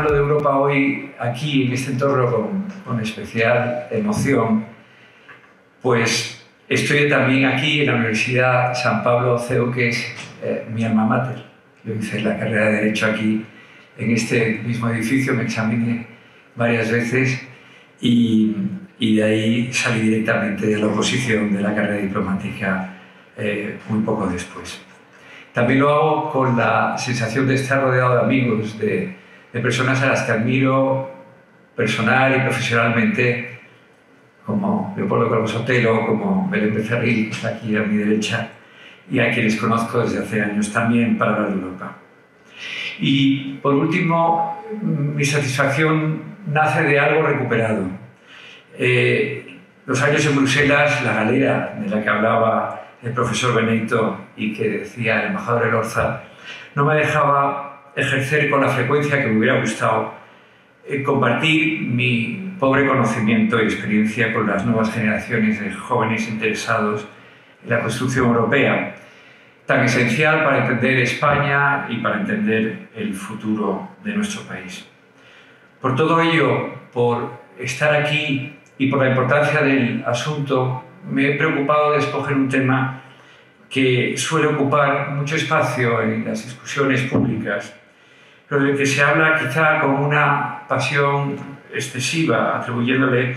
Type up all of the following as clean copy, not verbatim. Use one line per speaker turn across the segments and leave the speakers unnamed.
hablo de Europa hoy aquí, en este entorno, con especial emoción, pues estoy también aquí en la Universidad San Pablo CEU, que es mi alma mater. Yo hice la carrera de Derecho aquí, en este mismo edificio, me examiné varias veces y de ahí salí directamente de la oposición de la carrera diplomática muy poco después. También lo hago con la sensación de estar rodeado de amigos, de personas a las que admiro personal y profesionalmente, como Leopoldo Calvo Sotelo, como Belén Becerril, que está aquí a mi derecha, y a quienes conozco desde hace años también para hablar de Europa. Y por último, mi satisfacción nace de algo recuperado. Los años en Bruselas, la galera de la que hablaba el profesor Benito y que decía el embajador Elorza, no me dejaba ejercer con la frecuencia que me hubiera gustado compartir mi pobre conocimiento y experiencia con las nuevas generaciones de jóvenes interesados en la construcción europea, tan esencial para entender España y para entender el futuro de nuestro país. Por todo ello, por estar aquí y por la importancia del asunto, me he preocupado de escoger un tema que suele ocupar mucho espacio en las discusiones públicas, pero del que se habla quizá con una pasión excesiva, atribuyéndole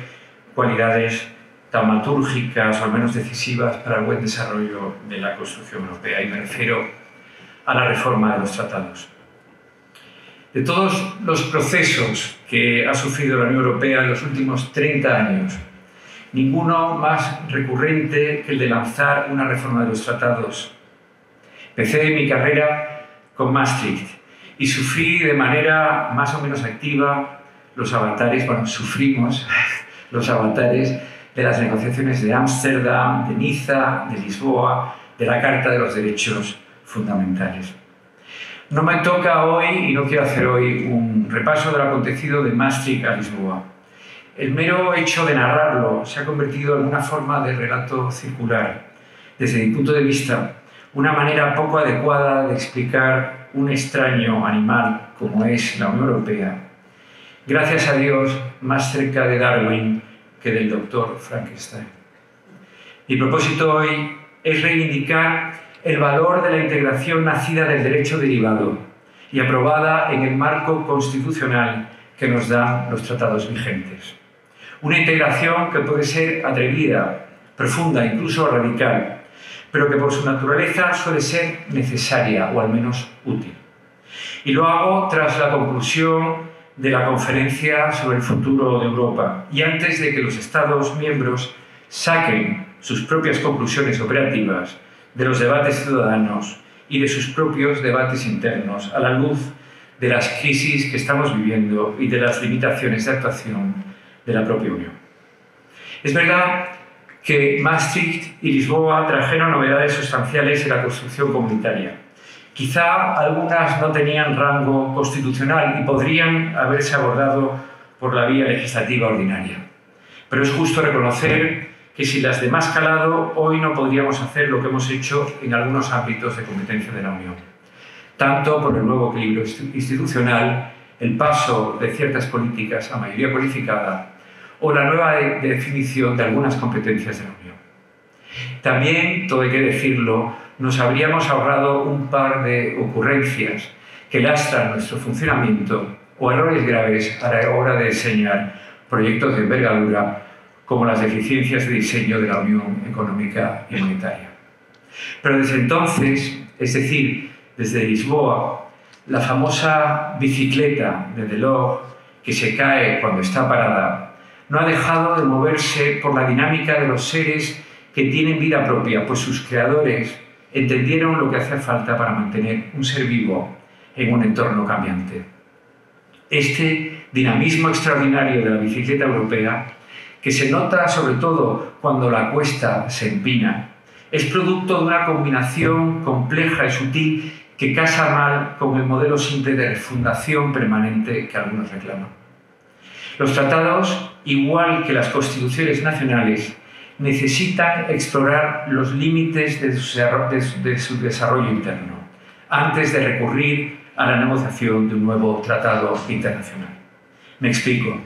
cualidades taumatúrgicas o al menos decisivas para el buen desarrollo de la construcción europea, y me refiero a la reforma de los tratados. De todos los procesos que ha sufrido la Unión Europea en los últimos 30 años, ninguno más recurrente que el de lanzar una reforma de los tratados. Empecé mi carrera con Maastricht y sufrí de manera más o menos activa los avatares, bueno, sufrimos los avatares de las negociaciones de Ámsterdam, de Niza, de Lisboa, de la Carta de los Derechos Fundamentales. No me toca hoy, y no quiero hacer hoy, un repaso de lo acontecido de Maastricht a Lisboa. El mero hecho de narrarlo se ha convertido en una forma de relato circular. Desde mi punto de vista, una manera poco adecuada de explicar un extraño animal como es la Unión Europea, gracias a Dios más cerca de Darwin que del doctor Frankenstein. Mi propósito hoy es reivindicar el valor de la integración nacida del derecho derivado y aprobada en el marco constitucional que nos dan los tratados vigentes. Una integración que puede ser atrevida, profunda, incluso radical, pero que por su naturaleza suele ser necesaria o al menos útil. Y lo hago tras la conclusión de la Conferencia sobre el Futuro de Europa y antes de que los Estados miembros saquen sus propias conclusiones operativas de los debates ciudadanos y de sus propios debates internos a la luz de las crisis que estamos viviendo y de las limitaciones de actuación de la propia Unión. Es verdad que Maastricht y Lisboa trajeron novedades sustanciales en la construcción comunitaria. Quizá algunas no tenían rango constitucional y podrían haberse abordado por la vía legislativa ordinaria. Pero es justo reconocer que sin las de más calado, hoy no podríamos hacer lo que hemos hecho en algunos ámbitos de competencia de la Unión. Tanto por el nuevo equilibrio institucional, el paso de ciertas políticas a mayoría cualificada o la nueva definición de algunas competencias de la Unión. También, todo hay que decirlo, nos habríamos ahorrado un par de ocurrencias que lastran nuestro funcionamiento o errores graves a la hora de diseñar proyectos de envergadura como las deficiencias de diseño de la Unión Económica y Monetaria. Pero desde entonces, es decir, desde Lisboa, la famosa bicicleta de Delors, que se cae cuando está parada, no ha dejado de moverse por la dinámica de los seres que tienen vida propia, pues sus creadores entendieron lo que hacía falta para mantener un ser vivo en un entorno cambiante. Este dinamismo extraordinario de la bicicleta europea, que se nota sobre todo cuando la cuesta se empina, es producto de una combinación compleja y sutil que casa mal con el modelo simple de refundación permanente que algunos reclaman. Los tratados, igual que las constituciones nacionales, necesitan explorar los límites de su desarrollo interno, antes de recurrir a la negociación de un nuevo tratado internacional. Me explico.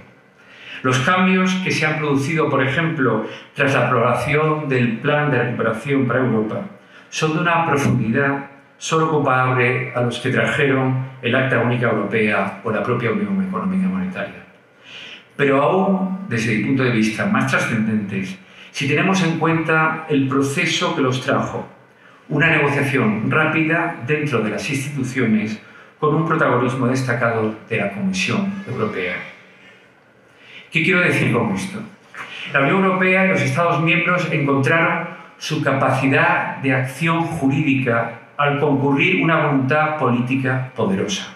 Los cambios que se han producido, por ejemplo, tras la aprobación del Plan de Recuperación para Europa, son de una profundidad solo comparable a los que trajeron el Acta Única Europea o la propia Unión Económica y Monetaria. Pero aún, desde mi punto de vista, más trascendentes, si tenemos en cuenta el proceso que los trajo, una negociación rápida dentro de las instituciones con un protagonismo destacado de la Comisión Europea. ¿Qué quiero decir con esto? La Unión Europea y los Estados miembros encontraron su capacidad de acción jurídica al concurrir una voluntad política poderosa.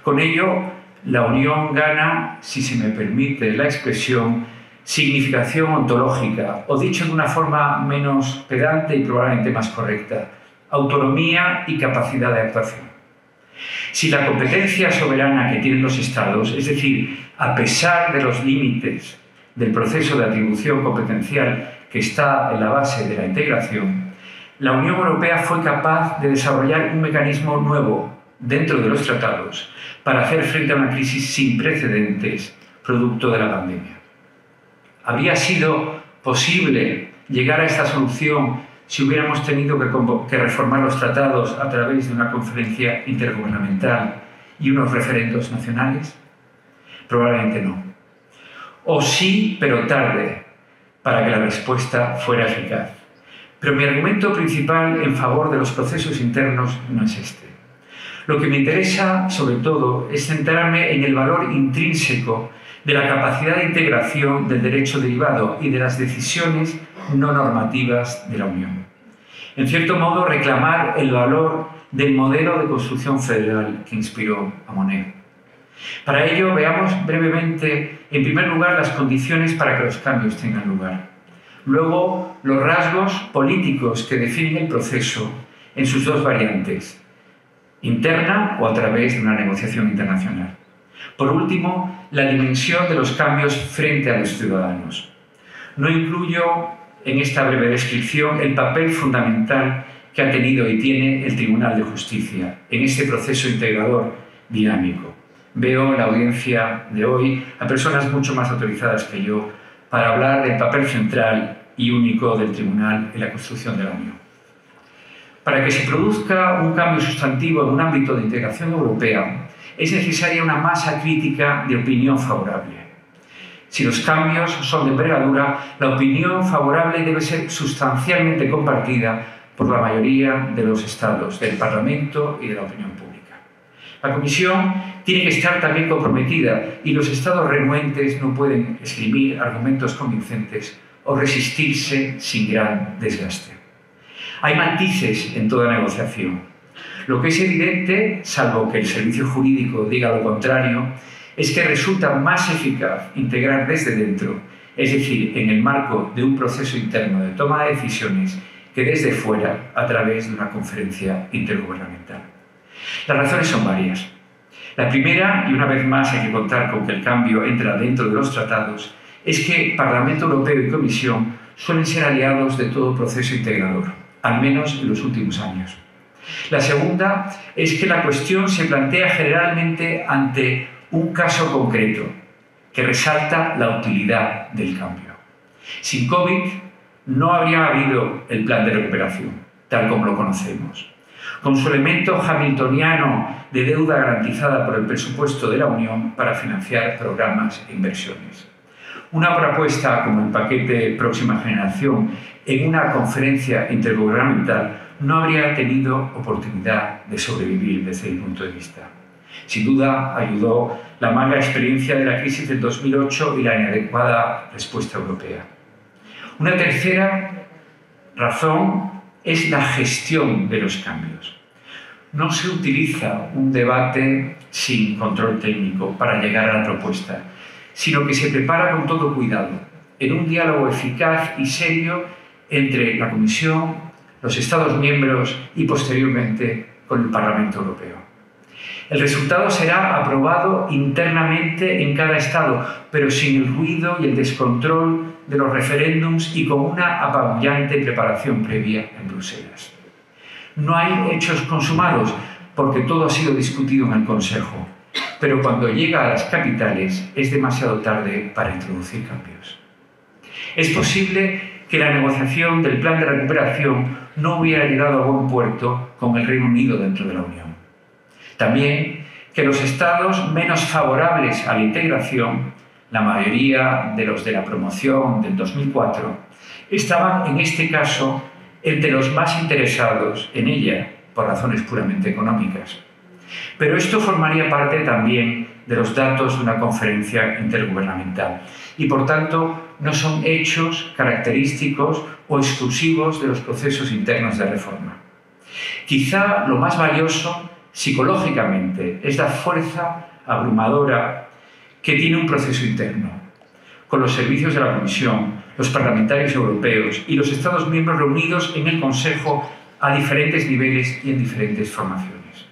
Con ello, la Unión gana, si se me permite la expresión, significación ontológica, o dicho de una forma menos pedante y probablemente más correcta, autonomía y capacidad de actuación. Si la competencia soberana que tienen los Estados, es decir, a pesar de los límites del proceso de atribución competencial que está en la base de la integración, la Unión Europea fue capaz de desarrollar un mecanismo nuevo dentro de los tratados para hacer frente a una crisis sin precedentes producto de la pandemia. ¿Habría sido posible llegar a esta solución si hubiéramos tenido que reformar los tratados a través de una conferencia intergubernamental y unos referendos nacionales? Probablemente no. O sí, pero tarde, para que la respuesta fuera eficaz. Pero mi argumento principal en favor de los procesos internos no es este. Lo que me interesa, sobre todo, es centrarme en el valor intrínseco de la capacidad de integración del derecho derivado y de las decisiones no normativas de la Unión. En cierto modo, reclamar el valor del modelo de construcción federal que inspiró a Monnet. Para ello, veamos brevemente, en primer lugar, las condiciones para que los cambios tengan lugar. Luego, los rasgos políticos que definen el proceso en sus dos variantes, interna o a través de una negociación internacional. Por último, la dimensión de los cambios frente a los ciudadanos. No incluyo en esta breve descripción el papel fundamental que ha tenido y tiene el Tribunal de Justicia en este proceso integrador dinámico. Veo en la audiencia de hoy a personas mucho más autorizadas que yo para hablar del papel central y único del Tribunal en la construcción de la Unión. Para que se produzca un cambio sustantivo en un ámbito de integración europea, es necesaria una masa crítica de opinión favorable. Si los cambios son de envergadura, la opinión favorable debe ser sustancialmente compartida por la mayoría de los Estados, del Parlamento y de la opinión pública. La Comisión tiene que estar también comprometida y los Estados renuentes no pueden esgrimir argumentos convincentes o resistirse sin gran desgaste. Hay matices en toda negociación. Lo que es evidente, salvo que el servicio jurídico diga lo contrario, es que resulta más eficaz integrar desde dentro, es decir, en el marco de un proceso interno de toma de decisiones, que desde fuera, a través de una conferencia intergubernamental. Las razones son varias. La primera, y una vez más hay que contar con que el cambio entra dentro de los tratados, es que Parlamento Europeo y Comisión suelen ser aliados de todo proceso integrador, al menos en los últimos años. La segunda es que la cuestión se plantea generalmente ante un caso concreto que resalta la utilidad del cambio. Sin COVID no habría habido el plan de recuperación, tal como lo conocemos. Con su elemento hamiltoniano de deuda garantizada por el presupuesto de la Unión para financiar programas e inversiones. Una propuesta como el paquete Próxima Generación en una conferencia intergubernamental no habría tenido oportunidad de sobrevivir desde mi punto de vista. Sin duda, ayudó la mala experiencia de la crisis del 2008 y la inadecuada respuesta europea. Una tercera razón es la gestión de los cambios. No se utiliza un debate sin control técnico para llegar a la propuesta, sino que se prepara con todo cuidado, en un diálogo eficaz y serio entre la Comisión, los Estados miembros y, posteriormente, con el Parlamento Europeo. El resultado será aprobado internamente en cada Estado, pero sin el ruido y el descontrol de los referéndums y con una apabullante preparación previa en Bruselas. No hay hechos consumados, porque todo ha sido discutido en el Consejo, pero cuando llega a las capitales es demasiado tarde para introducir cambios. Es posible que la negociación del plan de recuperación no hubiera llegado a buen puerto con el Reino Unido dentro de la Unión. También que los estados menos favorables a la integración, la mayoría de los de la promoción del 2004, estaban en este caso entre los más interesados en ella por razones puramente económicas. Pero esto formaría parte también de los datos de una conferencia intergubernamental y, por tanto, no son hechos característicos o exclusivos de los procesos internos de reforma. Quizá lo más valioso psicológicamente es la fuerza abrumadora que tiene un proceso interno, con los servicios de la Comisión, los parlamentarios europeos y los Estados miembros reunidos en el Consejo a diferentes niveles y en diferentes formaciones.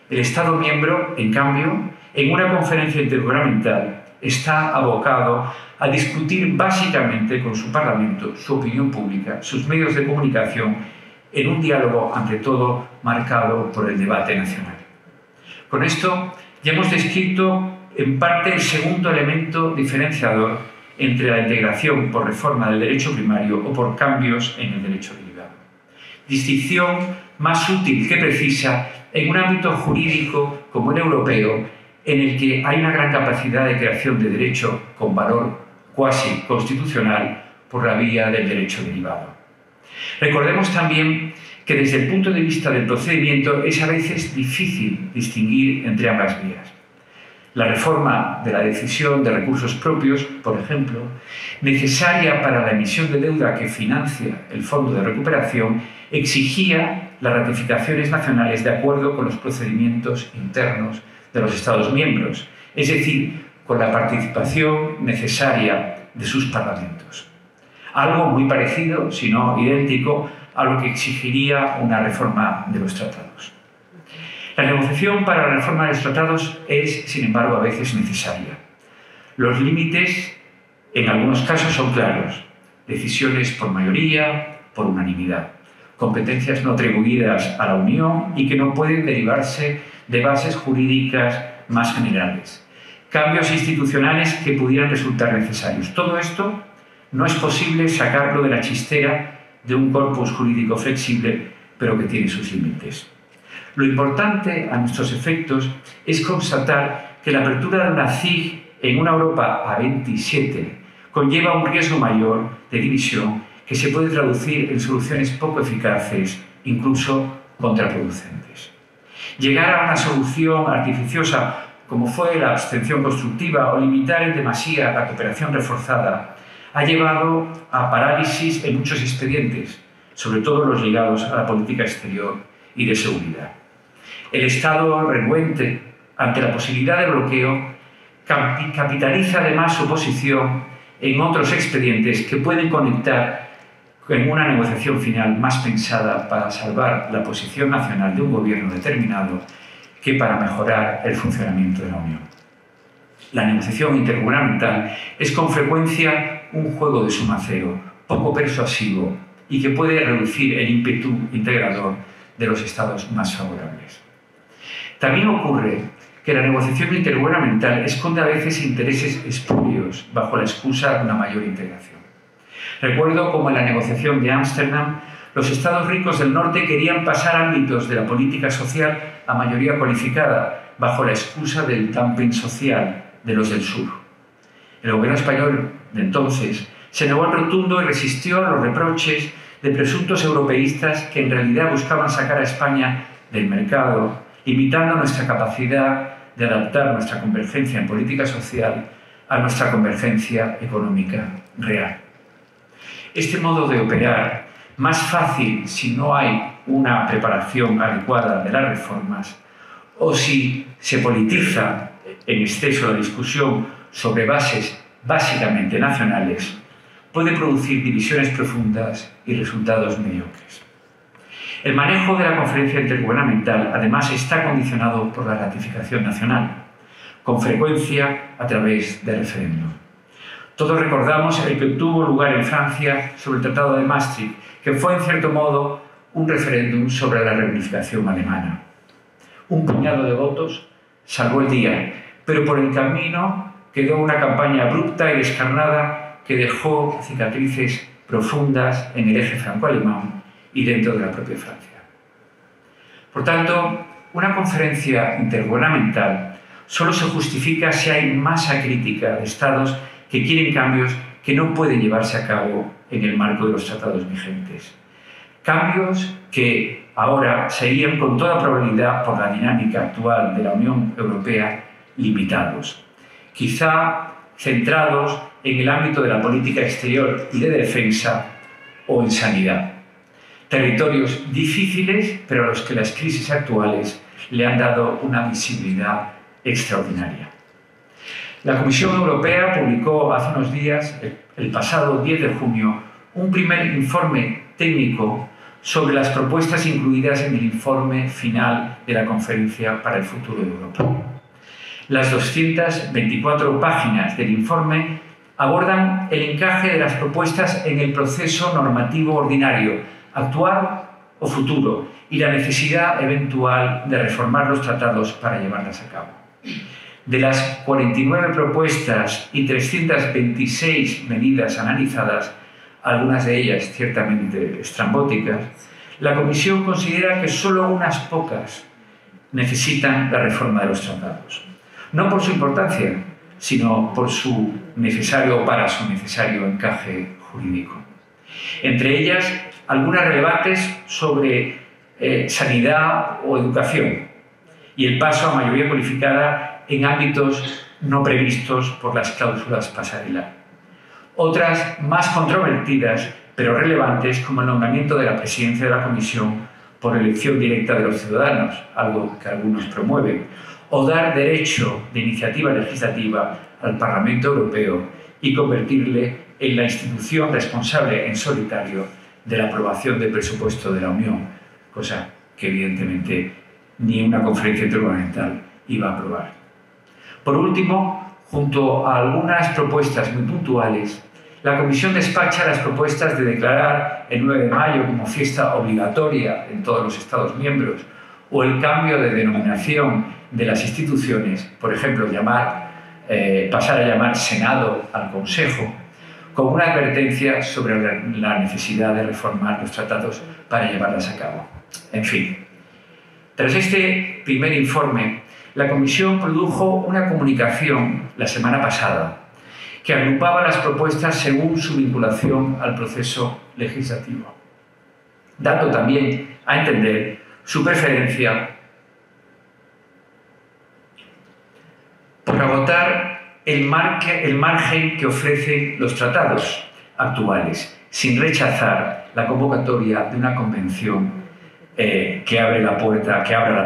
El Estado miembro, en cambio, en una conferencia intergubernamental, está abocado a discutir básicamente con su Parlamento, su opinión pública, sus medios de comunicación, en un diálogo, ante todo, marcado por el debate nacional. Con esto ya hemos descrito en parte el segundo elemento diferenciador entre la integración por reforma del derecho primario o por cambios en el derecho derivado. Distinción más útil que precisa en un ámbito jurídico como el europeo, en el que hay una gran capacidad de creación de derecho con valor cuasi constitucional por la vía del derecho derivado. Recordemos también que desde el punto de vista del procedimiento es a veces difícil distinguir entre ambas vías. La reforma de la decisión de recursos propios, por ejemplo, necesaria para la emisión de deuda que financia el Fondo de Recuperación, exigía las ratificaciones nacionales de acuerdo con los procedimientos internos de los Estados miembros, es decir, con la participación necesaria de sus parlamentos. Algo muy parecido, si no idéntico, a lo que exigiría una reforma de los tratados. La negociación para la reforma de los tratados es, sin embargo, a veces necesaria. Los límites, en algunos casos, son claros. Decisiones por mayoría, por unanimidad. Competencias no atribuidas a la Unión y que no pueden derivarse de bases jurídicas más generales. Cambios institucionales que pudieran resultar necesarios. Todo esto no es posible sacarlo de la chistera de un corpus jurídico flexible, pero que tiene sus límites. Lo importante a nuestros efectos es constatar que la apertura de una CIG en una Europa a 27 conlleva un riesgo mayor de división que se puede traducir en soluciones poco eficaces, incluso contraproducentes. Llegar a una solución artificiosa como fue la abstención constructiva o limitar en demasía la cooperación reforzada ha llevado a parálisis en muchos expedientes, sobre todo los ligados a la política exterior y de seguridad. El Estado renuente ante la posibilidad de bloqueo capitaliza además su posición en otros expedientes que pueden conectar con una negociación final más pensada para salvar la posición nacional de un gobierno determinado que para mejorar el funcionamiento de la Unión. La negociación intergubernamental es con frecuencia un juego de suma cero, poco persuasivo y que puede reducir el ímpetu integrador de los estados más favorables. También ocurre que la negociación intergubernamental esconde a veces intereses espurios bajo la excusa de una mayor integración. Recuerdo cómo en la negociación de Ámsterdam los estados ricos del norte querían pasar ámbitos de la política social a mayoría cualificada bajo la excusa del dumping social de los del sur. El gobierno español de entonces se negó al rotundo y resistió a los reproches de presuntos europeístas que en realidad buscaban sacar a España del mercado, limitando nuestra capacidad de adaptar nuestra convergencia en política social a nuestra convergencia económica real. Este modo de operar, más fácil si no hay una preparación adecuada de las reformas o si se politiza en exceso la discusión sobre bases básicamente nacionales, puede producir divisiones profundas y resultados mediocres. El manejo de la conferencia intergubernamental además está condicionado por la ratificación nacional, con frecuencia a través de referéndum. Todos recordamos el que tuvo lugar en Francia sobre el Tratado de Maastricht, que fue en cierto modo un referéndum sobre la reunificación alemana. Un puñado de votos salvó el día, pero por el camino quedó una campaña abrupta y descarnada que dejó cicatrices profundas en el eje franco-alemán y dentro de la propia Francia. Por tanto, una conferencia intergubernamental solo se justifica si hay masa crítica de Estados que quieren cambios que no pueden llevarse a cabo en el marco de los tratados vigentes. Cambios que ahora serían con toda probabilidad, por la dinámica actual de la Unión Europea, limitados. Quizá centrados en el ámbito de la política exterior y de defensa o en sanidad. Territorios difíciles, pero a los que las crisis actuales le han dado una visibilidad extraordinaria. La Comisión Europea publicó hace unos días, el pasado 10 de junio, un primer informe técnico sobre las propuestas incluidas en el informe final de la Conferencia para el Futuro de Europa. Las 224 páginas del informe abordan el encaje de las propuestas en el proceso normativo ordinario, actual o futuro, y la necesidad eventual de reformar los tratados para llevarlas a cabo. De las 49 propuestas y 326 medidas analizadas, algunas de ellas ciertamente estrambóticas, la Comisión considera que solo unas pocas necesitan la reforma de los tratados. No por su importancia, sino por su necesario encaje jurídico. Entre ellas, algunas relevantes sobre sanidad o educación y el paso a mayoría cualificada en ámbitos no previstos por las cláusulas pasarela. Otras más controvertidas, pero relevantes, como el nombramiento de la presidencia de la Comisión por elección directa de los ciudadanos, algo que algunos promueven, o dar derecho de iniciativa legislativa al Parlamento Europeo y convertirle en la institución responsable en solitario de la aprobación del presupuesto de la Unión, cosa que evidentemente ni una conferencia intergubernamental iba a aprobar. Por último, junto a algunas propuestas muy puntuales, la Comisión despacha las propuestas de declarar el 9 de mayo como fiesta obligatoria en todos los Estados miembros o el cambio de denominación de las instituciones, por ejemplo, pasar a llamar Senado al Consejo, con una advertencia sobre la necesidad de reformar los tratados para llevarlas a cabo. En fin, tras este primer informe, la Comisión produjo una comunicación la semana pasada que agrupaba las propuestas según su vinculación al proceso legislativo, dando también a entender su preferencia por agotar el margen que ofrecen los tratados actuales, sin rechazar la convocatoria de una convención que abra la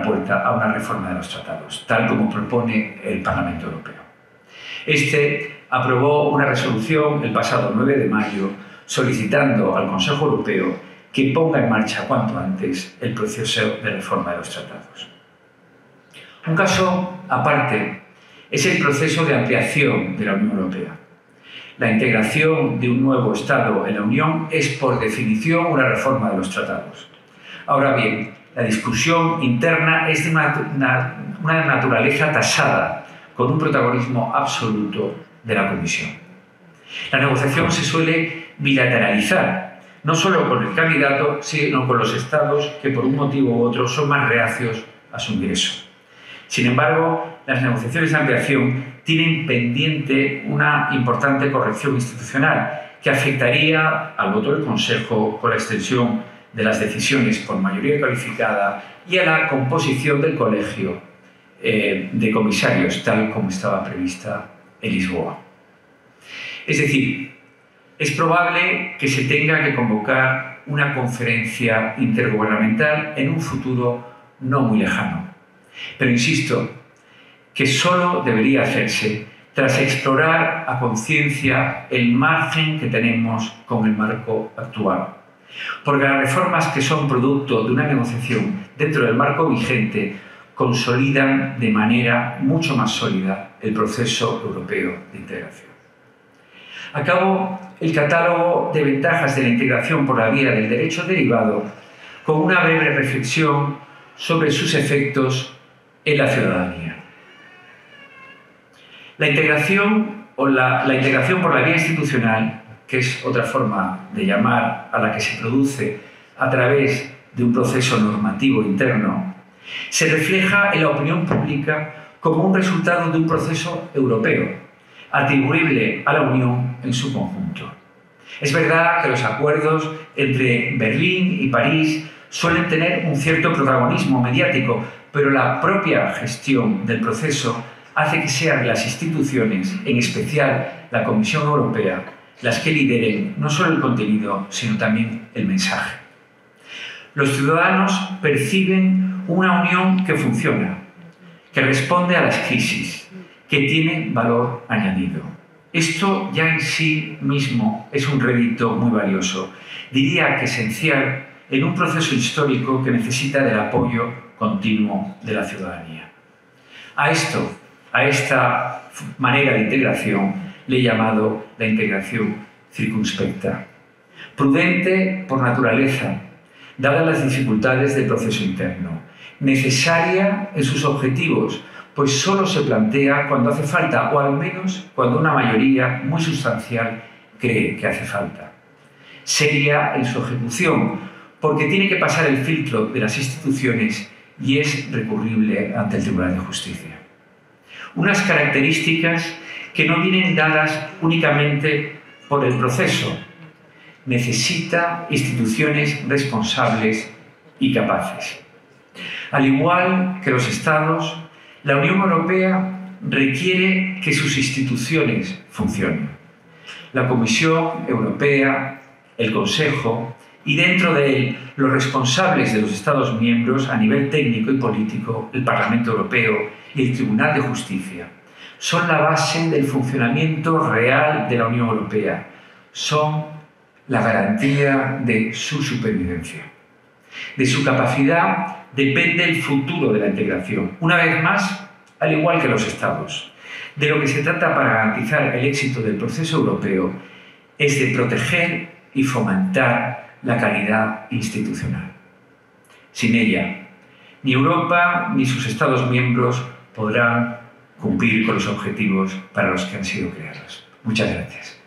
puerta a una reforma de los tratados, tal como propone el Parlamento Europeo. Este aprobó una resolución el pasado 9 de mayo solicitando al Consejo Europeo que ponga en marcha cuanto antes el proceso de reforma de los tratados. Un caso aparte es el proceso de ampliación de la Unión Europea. La integración de un nuevo Estado en la Unión es, por definición, una reforma de los tratados. Ahora bien, la discusión interna es de una naturaleza tasada, con un protagonismo absoluto de la Comisión. La negociación se suele bilateralizar, no solo con el candidato, sino con los Estados que por un motivo u otro son más reacios a su ingreso. Sin embargo, las negociaciones de ampliación tienen pendiente una importante corrección institucional que afectaría al voto del Consejo con la extensión de las decisiones por mayoría calificada y a la composición del colegio de comisarios, tal como estaba prevista en Lisboa. Es decir, es probable que se tenga que convocar una conferencia intergubernamental en un futuro no muy lejano. Pero insisto que solo debería hacerse tras explorar a conciencia el margen que tenemos con el marco actual. Porque las reformas que son producto de una negociación dentro del marco vigente consolidan de manera mucho más sólida el proceso europeo de integración. Acabo el catálogo de ventajas de la integración por la vía del derecho derivado con una breve reflexión sobre sus efectos en la ciudadanía. La integración o la integración por la vía institucional, que es otra forma de llamar a la que se produce a través de un proceso normativo interno, se refleja en la opinión pública como un resultado de un proceso europeo, atribuible a la Unión en su conjunto. Es verdad que los acuerdos entre Berlín y París suelen tener un cierto protagonismo mediático, pero la propia gestión del proceso hace que sean las instituciones, en especial la Comisión Europea, las que lideren no solo el contenido, sino también el mensaje. Los ciudadanos perciben una Unión que funciona, que responde a las crisis, que tiene valor añadido. Esto ya en sí mismo es un rédito muy valioso, diría que esencial en un proceso histórico que necesita del apoyo continuo de la ciudadanía. A esta manera de integración le he llamado la integración circunspecta. Prudente por naturaleza, dadas las dificultades del proceso interno. Necesaria en sus objetivos, pues solo se plantea cuando hace falta, o al menos cuando una mayoría muy sustancial cree que hace falta. Seria en su ejecución, porque tiene que pasar el filtro de las instituciones y es recurrible ante el Tribunal de Justicia. Unas características que no vienen dadas únicamente por el proceso. Necesita instituciones responsables y capaces. Al igual que los Estados, la Unión Europea requiere que sus instituciones funcionen. La Comisión Europea, el Consejo y dentro de él los responsables de los Estados miembros a nivel técnico y político, el Parlamento Europeo y el Tribunal de Justicia, son la base del funcionamiento real de la Unión Europea. Son la garantía de su supervivencia. De su capacidad depende el futuro de la integración. Una vez más, al igual que los Estados, de lo que se trata para garantizar el éxito del proceso europeo es de proteger y fomentar la calidad institucional. Sin ella, ni Europa ni sus Estados miembros podrán cumplir con los objetivos para los que han sido creados. Muchas gracias.